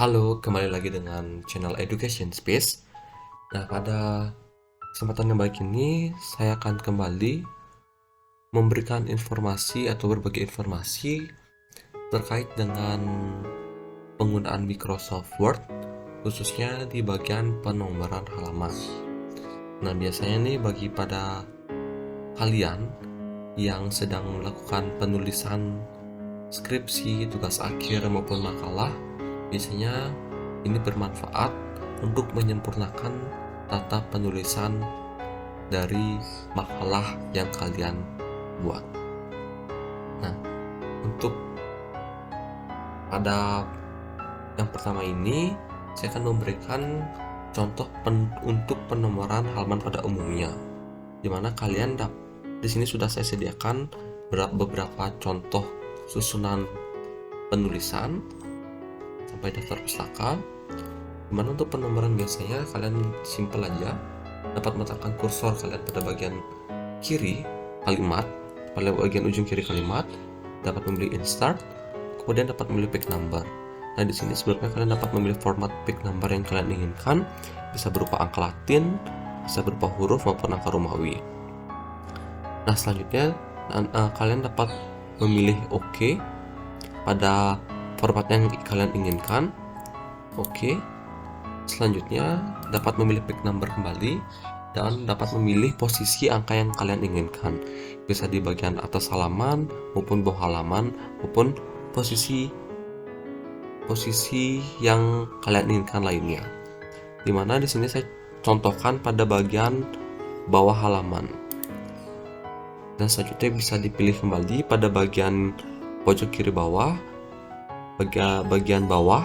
Halo, kembali lagi dengan channel Education Space. Nah, pada kesempatan yang baik ini, saya akan kembali memberikan informasi atau berbagi informasi terkait dengan penggunaan Microsoft Word, khususnya di bagian penomoran halaman. Nah, biasanya nih bagi pada kalian yang sedang melakukan penulisan skripsi, tugas akhir maupun makalah, biasanya ini bermanfaat untuk menyempurnakan tata penulisan dari makalah yang kalian buat. Nah, untuk pada yang pertama ini, saya akan memberikan contoh untuk penomoran halaman pada umumnya, di mana kalian di sini sudah saya sediakan beberapa contoh susunan penulisan sampai daftar pustaka. Dimana untuk penomoran biasanya kalian simple aja, dapat meletakkan kursor kalian pada bagian kiri kalimat, pada bagian ujung kiri kalimat, dapat memilih insert, kemudian dapat memilih page number. Nah, di sini sebelumnya kalian dapat memilih format page number yang kalian inginkan, bisa berupa angka Latin, bisa berupa huruf maupun angka Romawi. Nah, selanjutnya kalian dapat memilih OK pada format yang kalian inginkan. OK. Selanjutnya dapat memilih page number kembali dan dapat memilih posisi angka yang kalian inginkan, bisa di bagian atas halaman maupun bawah halaman maupun posisi yang kalian inginkan lainnya. Dimana di sini saya contohkan pada bagian bawah halaman, dan selanjutnya bisa dipilih kembali pada bagian pojok kiri bawah, bagian bawah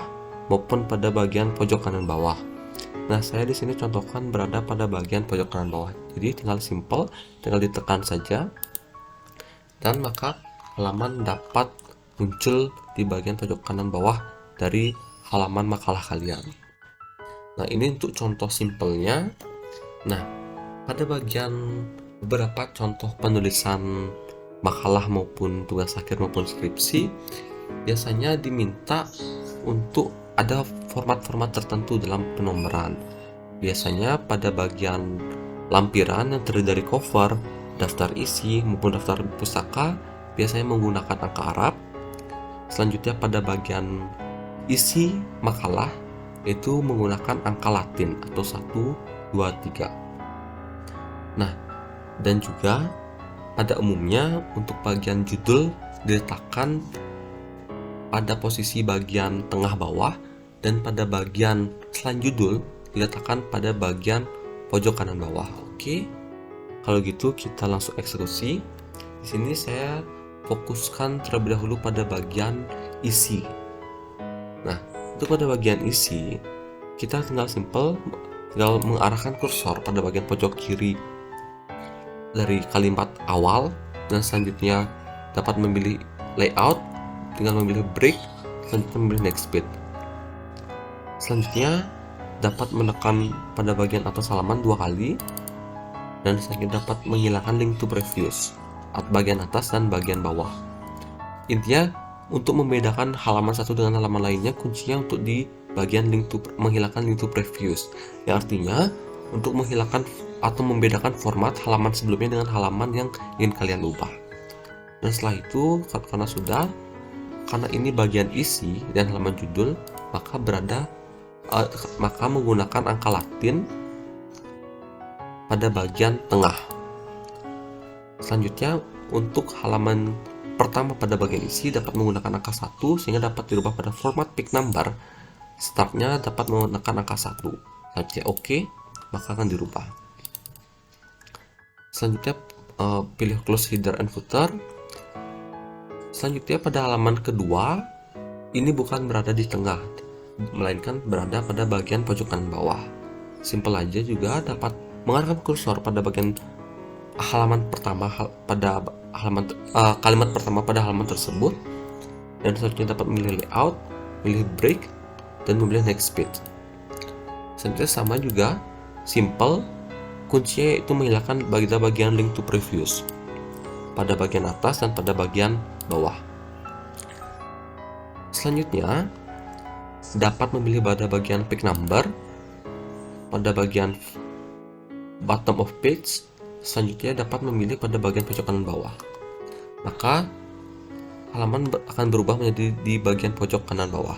maupun pada bagian pojok kanan bawah. Nah, saya di sini contohkan berada pada bagian pojok kanan bawah. Jadi tinggal simple, tinggal ditekan saja, dan maka halaman dapat muncul di bagian pojok kanan bawah dari halaman makalah kalian. Nah, ini untuk contoh simpelnya. Nah, pada bagian beberapa contoh penulisan makalah maupun tugas akhir maupun skripsi, biasanya diminta untuk ada format-format tertentu dalam penomoran. Biasanya pada bagian lampiran yang terdiri dari cover, daftar isi maupun daftar pustaka biasanya menggunakan angka Arab. Selanjutnya pada bagian isi makalah itu menggunakan angka Latin atau 1, 2, 3. Nah, dan juga pada umumnya untuk bagian judul diletakkan pada posisi bagian tengah bawah, dan pada bagian selain judul diletakkan pada bagian pojok kanan bawah. Oke. Kalau gitu kita langsung eksekusi. Di sini saya fokuskan terlebih dahulu pada bagian isi. Nah, untuk pada bagian isi, kita tinggal mengarahkan kursor pada bagian pojok kiri dari kalimat awal, dan selanjutnya dapat memilih layout, tinggal memilih break, selanjutnya memilih next page. Selanjutnya dapat menekan pada bagian atas halaman 2 kali, dan selanjutnya dapat menghilangkan link to previous atau bagian atas dan bagian bawah. Intinya untuk membedakan halaman satu dengan halaman lainnya, kuncinya untuk di bagian menghilangkan link to previous, yang artinya untuk menghilangkan atau membedakan format halaman sebelumnya dengan halaman yang ingin kalian ubah. Dan setelah itu, karena ini bagian isi dan halaman judul, maka menggunakan angka Latin pada bagian tengah. Selanjutnya untuk halaman pertama pada bagian isi dapat menggunakan angka 1 sehingga dapat dirubah pada format page number. Startnya dapat menggunakan angka 1. Saja OK, maka akan dirubah. Selanjutnya pilih close header and footer. Selanjutnya pada halaman kedua, ini bukan berada di tengah, melainkan berada pada bagian pojok kanan bawah. Simple aja, juga dapat mengarahkan kursor pada bagian halaman pertama pada kalimat pertama pada halaman tersebut, dan selanjutnya dapat memilih layout, pilih break, dan memilih next page. Selanjutnya sama juga, simple, kuncinya itu menghilangkan bagian link to previous pada bagian atas dan pada bagian bawah. Selanjutnya dapat memilih pada bagian pick number, pada bagian bottom of page, selanjutnya dapat memilih pada bagian pojok kanan bawah. Maka halaman akan berubah menjadi di bagian pojok kanan bawah.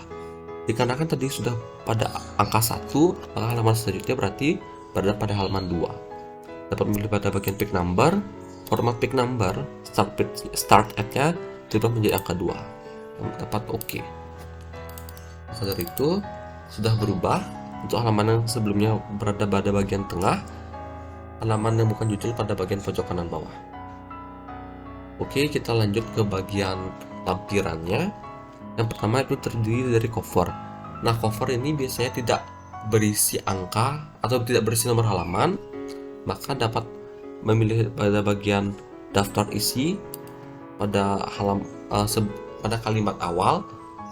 Dikarenakan tadi sudah pada angka 1, maka halaman selanjutnya berarti berada pada halaman 2. Dapat memilih pada bagian pick number, format pick number, start at-nya dirubah menjadi angka 2. Dapat OK. Maka dari itu sudah berubah. Untuk halaman yang sebelumnya berada pada bagian tengah, halaman yang bukan judul pada bagian pojok kanan bawah. Oke, kita lanjut ke bagian lampirannya. Yang pertama itu terdiri dari cover. Nah, cover ini biasanya tidak berisi angka atau tidak berisi nomor halaman, maka dapat memilih pada bagian daftar isi pada pada kalimat awal,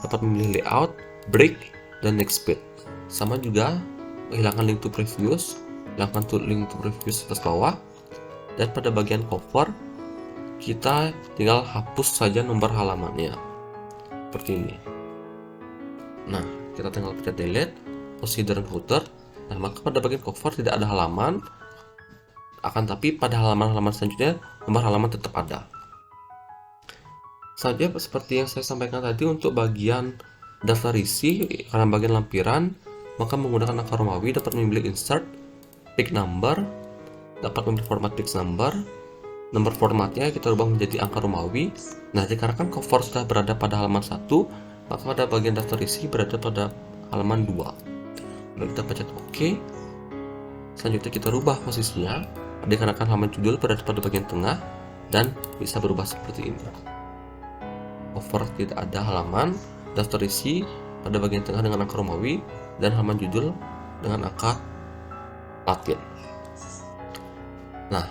dapat memilih layout, break, dan next page. Sama juga menghilangkan link to previous, hilangkan link to previous atas bawah, dan pada bagian cover kita tinggal hapus saja nomor halamannya seperti ini. Nah, kita tinggal pencet delete, posisi dan footer. Nah, maka pada bagian cover tidak ada halaman, akan tapi pada halaman-halaman selanjutnya nomor halaman tetap ada. Saja seperti yang saya sampaikan tadi untuk bagian daftar isi, karena bagian lampiran, maka menggunakan angka Romawi dapat memilih insert, pick number, dapat memilih format pick number, nomor formatnya kita ubah menjadi angka Romawi. Nah, dikarenakan cover sudah berada pada halaman 1, maka pada bagian daftar isi berada pada halaman 2. Lalu kita pencet OK. Selanjutnya kita rubah posisinya, dikarenakan halaman judul berada pada bagian tengah dan bisa berubah seperti ini. Cover tidak ada halaman, daftar isi pada bagian tengah dengan angka Romawi, dan halaman judul dengan angka Latin. Nah,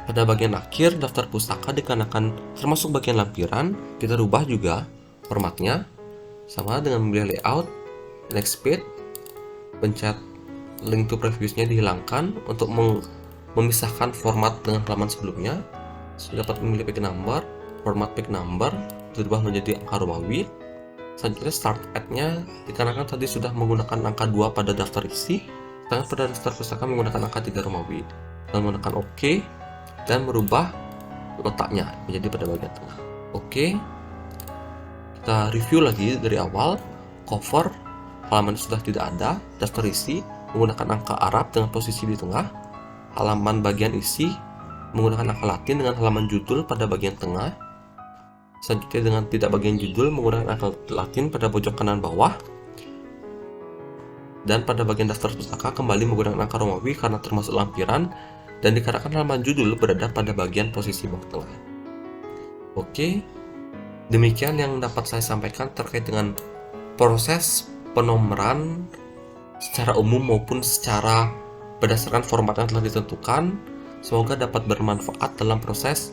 pada bagian akhir daftar pustaka dikarenakan termasuk bagian lampiran, kita rubah juga formatnya sama dengan memilih layout, next page, pencet link to previousnya dihilangkan untuk memisahkan format dengan halaman sebelumnya. Sudah dapat memilih pick number, format pick number dirubah menjadi angka Romawi. Selanjutnya start at-nya dikarenakan tadi sudah menggunakan angka 2 pada daftar isi, sedangkan pada daftar pustaka menggunakan angka 3 Romawi. Dan menggunakan OK dan merubah letaknya menjadi pada bagian tengah. Oke, kita review lagi dari awal. Cover halaman sudah tidak ada, daftar isi menggunakan angka Arab dengan posisi di tengah, halaman bagian isi menggunakan angka Latin dengan halaman judul pada bagian tengah. Selanjutnya dengan tidak bagian judul menggunakan angka Latin pada pojok kanan bawah, dan pada bagian daftar pustaka kembali menggunakan angka Romawi karena termasuk lampiran, dan dikarenakan halaman judul berada pada bagian posisi bawah tengah. Oke, demikian yang dapat saya sampaikan terkait dengan proses penomoran secara umum maupun secara berdasarkan format yang telah ditentukan. Semoga dapat bermanfaat dalam proses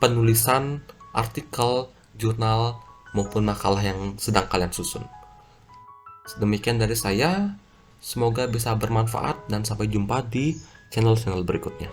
penulisan artikel, jurnal, maupun makalah yang sedang kalian susun. Demikian dari saya, semoga bisa bermanfaat dan sampai jumpa di channel-channel berikutnya.